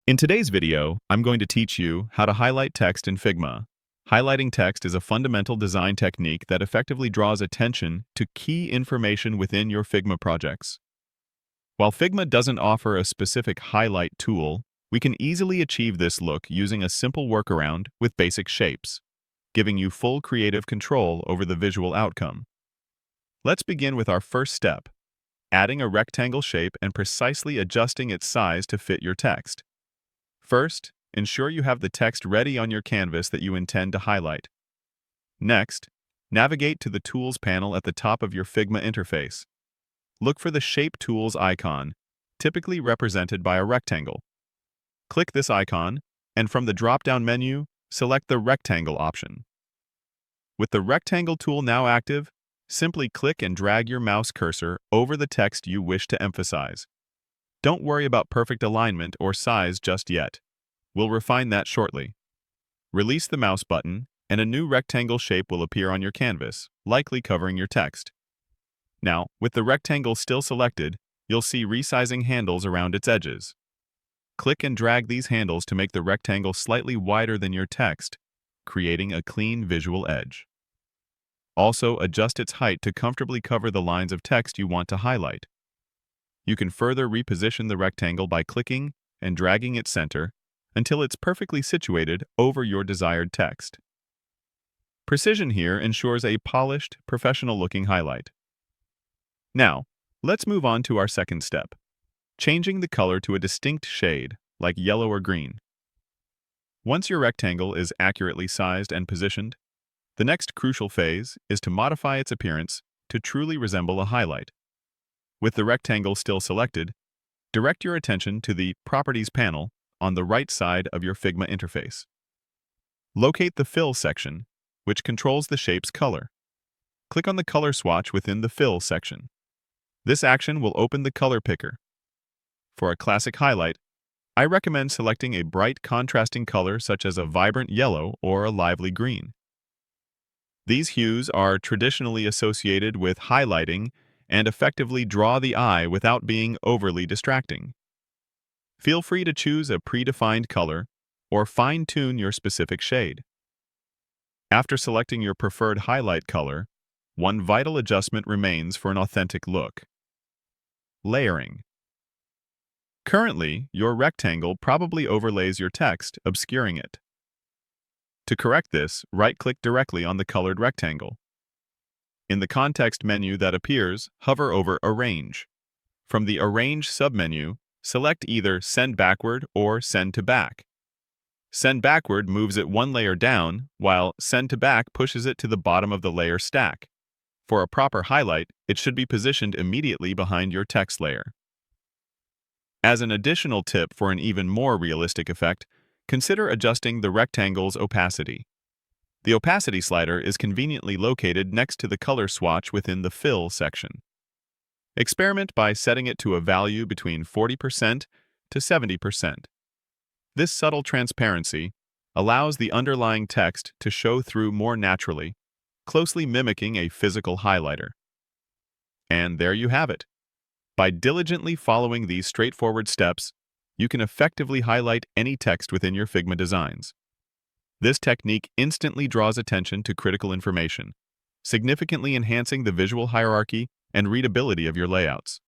In today's video, I'm going to teach you how to highlight text in Figma. Highlighting text is a fundamental design technique that effectively draws attention to key information within your Figma projects. While Figma doesn't offer a specific highlight tool, we can easily achieve this look using a simple workaround with basic shapes, giving you full creative control over the visual outcome. Let's begin with our first step, adding a rectangle shape and precisely adjusting its size to fit your text. First, ensure you have the text ready on your canvas that you intend to highlight. Next, navigate to the Tools panel at the top of your Figma interface. Look for the Shape Tools icon, typically represented by a rectangle. Click this icon, and from the drop-down menu, select the Rectangle option. With the Rectangle tool now active, simply click and drag your mouse cursor over the text you wish to emphasize. Don't worry about perfect alignment or size just yet. We'll refine that shortly. Release the mouse button, and a new rectangle shape will appear on your canvas, likely covering your text. Now, with the rectangle still selected, you'll see resizing handles around its edges. Click and drag these handles to make the rectangle slightly wider than your text, creating a clean visual edge. Also, adjust its height to comfortably cover the lines of text you want to highlight. You can further reposition the rectangle by clicking and dragging its center until it's perfectly situated over your desired text. Precision here ensures a polished, professional-looking highlight. Now, let's move on to our second step, changing the color to a distinct shade, like yellow or green. Once your rectangle is accurately sized and positioned, the next crucial phase is to modify its appearance to truly resemble a highlight. With the rectangle still selected, direct your attention to the Properties panel on the right side of your Figma interface. Locate the Fill section, which controls the shape's color. Click on the color swatch within the Fill section. This action will open the color picker. For a classic highlight, I recommend selecting a bright contrasting color such as a vibrant yellow or a lively green. These hues are traditionally associated with highlighting and effectively draw the eye without being overly distracting. Feel free to choose a predefined color or fine-tune your specific shade. After selecting your preferred highlight color, one vital adjustment remains for an authentic look: layering. Currently, your rectangle probably overlays your text, obscuring it. To correct this, right-click directly on the colored rectangle. In the context menu that appears, hover over Arrange. From the Arrange submenu, select either Send Backward or Send to Back. Send Backward moves it one layer down, while Send to Back pushes it to the bottom of the layer stack. For a proper highlight, it should be positioned immediately behind your text layer. As an additional tip for an even more realistic effect, consider adjusting the rectangle's opacity. The opacity slider is conveniently located next to the color swatch within the Fill section. Experiment by setting it to a value between 40% to 70%. This subtle transparency allows the underlying text to show through more naturally, closely mimicking a physical highlighter. And there you have it. By diligently following these straightforward steps, you can effectively highlight any text within your Figma designs. This technique instantly draws attention to critical information, significantly enhancing the visual hierarchy and readability of your layouts.